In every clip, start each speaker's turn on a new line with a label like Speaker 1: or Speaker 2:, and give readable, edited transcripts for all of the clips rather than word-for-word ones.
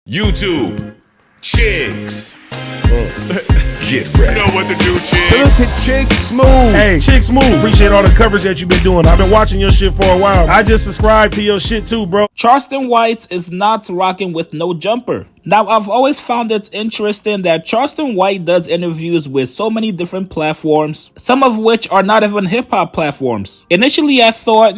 Speaker 1: YouTube, chicks. Get ready. You know what to do, chicks.
Speaker 2: Listen, Chick Smooth.
Speaker 3: Hey, Chick Smooth. Appreciate all the coverage that you've been doing. I've been watching your shit for a while. I just subscribed to your shit too, bro.
Speaker 4: Charleston White is not rocking with no jumper. Now, I've always found it interesting that Charleston White does interviews with so many different platforms, some of which are not even hip-hop platforms. Initially, I thought,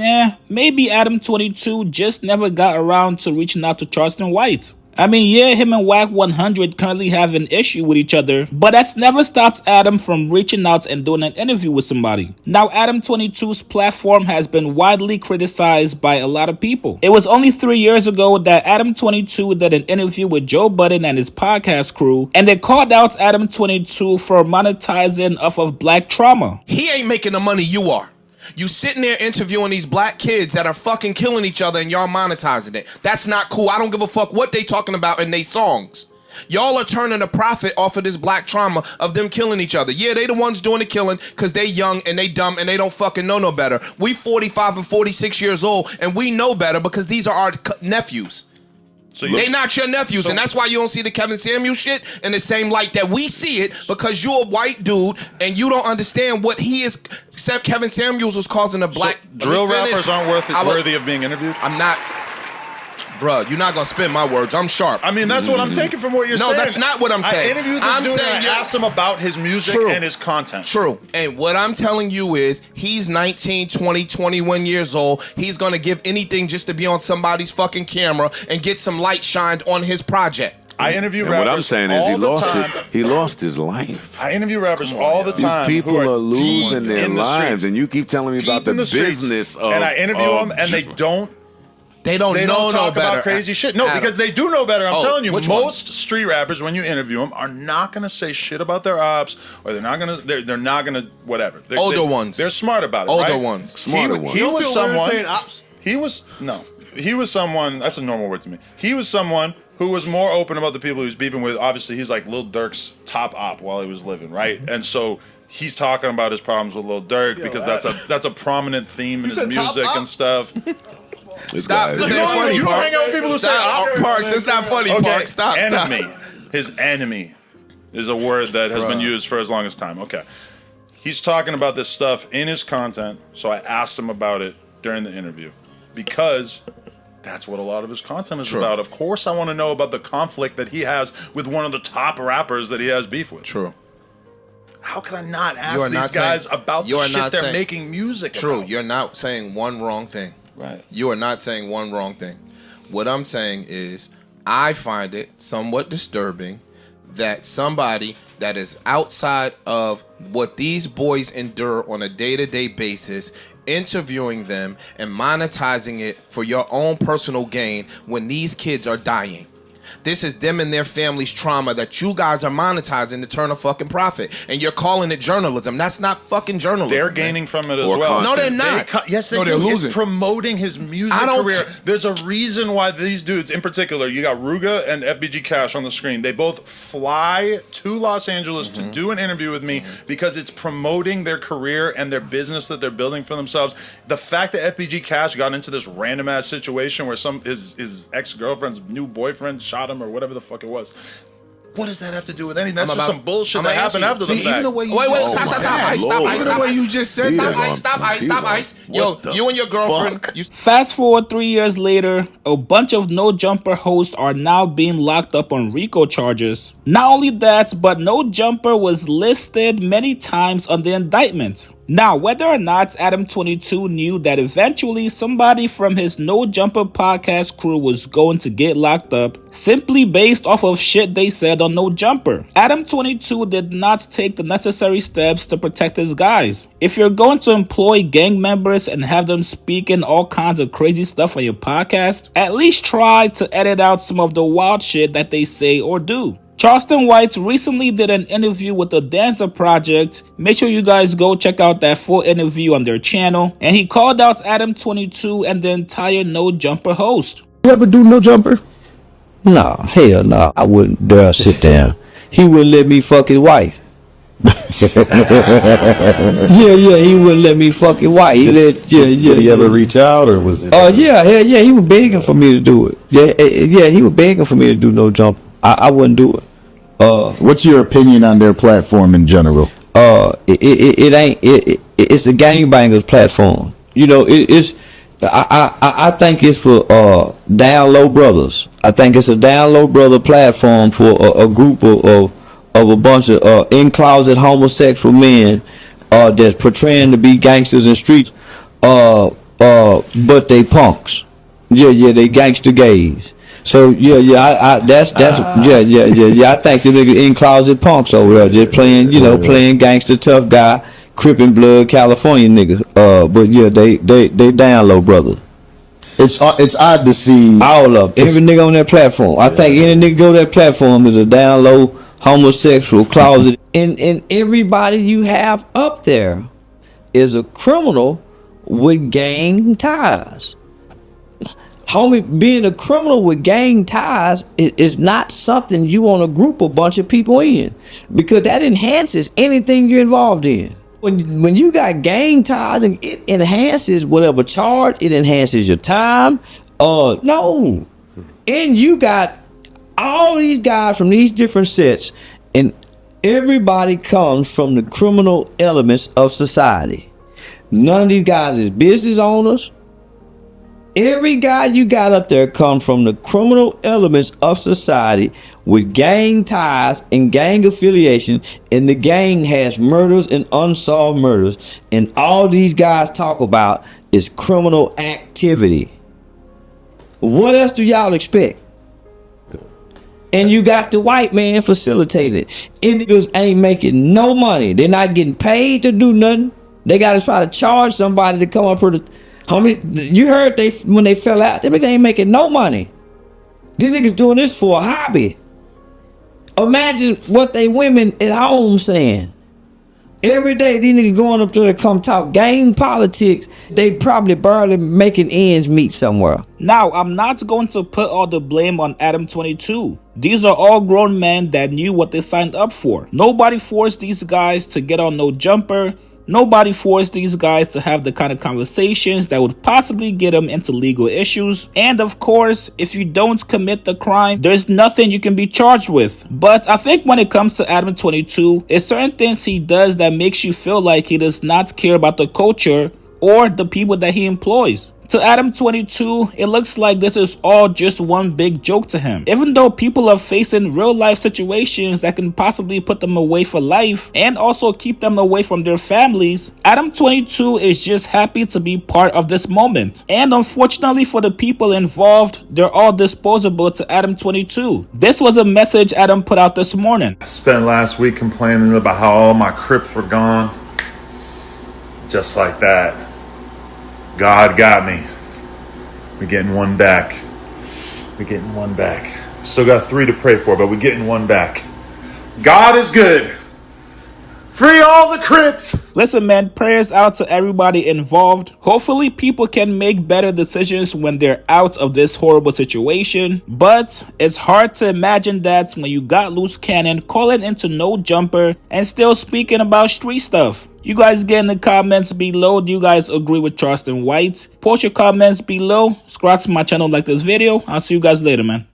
Speaker 4: maybe Adam22 just never got around to reaching out to Charleston White. I mean, yeah, him and Wack 100 currently have an issue with each other, but that's never stopped Adam from reaching out and doing an interview with somebody. Now, Adam22's platform has been widely criticized by a lot of people. It was only 3 years ago that Adam22 did an interview with Joe Budden and his podcast crew, and they called out Adam22 for monetizing off of black trauma.
Speaker 2: He ain't making the money you are. You sitting there interviewing these black kids that are fucking killing each other and y'all monetizing it. That's not cool. I don't give a fuck what they talking about in they songs. Y'all are turning a profit off of this black trauma of them killing each other. Yeah, they the ones doing the killing because they young and they dumb and they don't fucking know no better. We 45 and 46 years old and we know better because these are our nephews. So they not your nephews, and that's why you don't see the Kevin Samuels shit in the same light that we see it, because you're a white dude and you don't understand what he is. Except Kevin Samuels was causing a black
Speaker 5: drill rappers aren't worthy of being interviewed.
Speaker 2: I'm not, bruh. You're not gonna spin my words. I'm sharp.
Speaker 5: I mean, that's what I'm taking from what you're saying.
Speaker 2: No, that's not what I'm saying.
Speaker 5: I interviewed this dude and I asked him about his music and his content.
Speaker 2: True. And what I'm telling you is he's 19, 20, 21 years old. He's gonna give anything just to be on somebody's fucking camera and get some light shined on his project.
Speaker 5: I interview rappers.
Speaker 1: What I'm saying is he lost his life.
Speaker 5: I interview rappers all the time.
Speaker 1: These people are losing their lives, and you keep telling me about the business of.
Speaker 5: And I interview them, and they don't
Speaker 2: know
Speaker 5: talk
Speaker 2: better.
Speaker 5: About crazy shit. No, because they do know better. I'm telling you, most street rappers, when you interview them, are not gonna say shit about their ops, or they're not gonna whatever.
Speaker 2: Older ones.
Speaker 5: They're smart about it.
Speaker 2: Older
Speaker 5: right?
Speaker 2: ones.
Speaker 1: Smarter ones.
Speaker 5: He was someone.
Speaker 6: Saying ops?
Speaker 5: He was someone. That's a normal word to me. He was someone who was more open about the people he was beefing with. Obviously, he's like Lil Durk's top op while he was living, right? And so he's talking about his problems with Lil Durk because that's a prominent theme in his music and stuff.
Speaker 2: Stop. This ain't funny,
Speaker 5: you
Speaker 2: Parks.
Speaker 5: hang out with people who say
Speaker 2: Parks, it's not funny, Parks. Stop.
Speaker 5: His enemy is a word that has been used for as long as time. Okay. He's talking about this stuff in his content, so I asked him about it during the interview because that's what a lot of his content is about. Of course, I want to know about the conflict that he has with one of the top rappers that he has beef with.
Speaker 2: True.
Speaker 5: How can I not ask these guys about the shit they're making music about?
Speaker 2: True. You're not saying one wrong thing.
Speaker 5: Right.
Speaker 2: You are not saying one wrong thing. What I'm saying is I find it somewhat disturbing that somebody that is outside of what these boys endure on a day-to-day basis, interviewing them and monetizing it for your own personal gain when these kids are dying. This is them and their family's trauma that you guys are monetizing to turn a fucking profit. And you're calling it journalism. That's not fucking journalism.
Speaker 5: They're gaining from it as well.
Speaker 2: Content. No, they're not.
Speaker 5: Yes, they're losing. It's promoting his music career. There's a reason why these dudes, in particular, you got Ruga and FBG Cash on the screen. They both fly to Los Angeles to do an interview with me because it's promoting their career and their business that they're building for themselves. The fact that FBG Cash got into this random ass situation where his ex-girlfriend's new boyfriend shot him or whatever the fuck it was. What does that have to do with anything? That's just some bullshit that happened after the fact.
Speaker 2: Even the way you stop, ice. Yo, you and your girlfriend.
Speaker 4: Fast forward 3 years later, a bunch of No Jumper hosts are now being locked up on RICO charges. Not only that, but No Jumper was listed many times on the indictment. Now, whether or not Adam22 knew that eventually somebody from his No Jumper podcast crew was going to get locked up simply based off of shit they said on No Jumper, Adam22 did not take the necessary steps to protect his guys. If you're going to employ gang members and have them speaking all kinds of crazy stuff on your podcast, at least try to edit out some of the wild shit that they say or do. Charleston White recently did an interview with the Dancer Project. Make sure you guys go check out that full interview on their channel. And he called out Adam22 and the entire No Jumper host.
Speaker 6: You ever do No Jumper? Nah, hell nah. I wouldn't dare sit down. He wouldn't let me fuck his wife. Yeah, he wouldn't let me fucking white. Did
Speaker 7: he ever reach out, or was it?
Speaker 6: Yeah, he was begging for me to do it. Yeah, he was begging for me to do no jump. I wouldn't do it.
Speaker 7: What's your opinion on their platform in general?
Speaker 6: It's a gangbangers platform. You know, I think it's for down low brothers. I think it's a down low brother platform for a group of a bunch of in closet homosexual men that's portraying to be gangsters in streets, but they punks. Yeah, they gangster gays. So I think the nigga in closet punks over there just playing, playing gangster tough guy, Crippin' blood California niggas. But yeah, they down low brothers.
Speaker 7: It's odd to see
Speaker 6: all of every nigga on that platform. I think any nigga go to that platform is a down low homosexual closet. And everybody you have up there is a criminal with gang ties. Homie, being a criminal with gang ties is not something you want to group a bunch of people in, because that enhances anything you're involved in. When you got gang ties, it enhances whatever charge, it enhances your time. No. And you got all these guys from these different sets, and everybody comes from the criminal elements of society. None of these guys is business owners. Every guy you got up there comes from the criminal elements of society with gang ties and gang affiliation, and the gang has murders and unsolved murders, and all these guys talk about is criminal activity. What else do y'all expect? And you got the white man facilitated. Niggas ain't making no money. They're not getting paid to do nothing. They gotta try to charge somebody to come up here to... Homie, you heard when they fell out, they ain't making no money. These niggas doing this for a hobby. Imagine what they women at home saying. Every day these niggas going up there to come talk gang politics. They probably barely making ends meet somewhere.
Speaker 4: Now, I'm not going to put all the blame on Adam 22. These are all grown men that knew what they signed up for. Nobody forced these guys to get on No Jumper. Nobody forced these guys to have the kind of conversations that would possibly get them into legal issues. And of course, if you don't commit the crime, there's nothing you can be charged with. But I think when it comes to Adam 22, it's certain things he does that makes you feel like he does not care about the culture or the people that he employs. To Adam 22, it looks like this is all just one big joke to him. Even though people are facing real life situations that can possibly put them away for life and also keep them away from their families, Adam 22 is just happy to be part of this moment. And unfortunately for the people involved, they're all disposable to Adam 22. This was a message Adam put out this morning.
Speaker 5: I spent last week complaining about how all my Crips were gone. Just like that. God got me. We're getting one back. Still got 3 to pray for, but we're getting one back. God is good. Free all the Crips.
Speaker 4: Listen, man, prayers out to everybody involved. Hopefully people can make better decisions when they're out of this horrible situation. But it's hard to imagine that when you got Loose Cannon calling into No Jumper and still speaking about street stuff. You guys get in the comments below. Do you guys agree with Charleston White? Post your comments below. Subscribe to my channel, like this video. I'll see you guys later, man.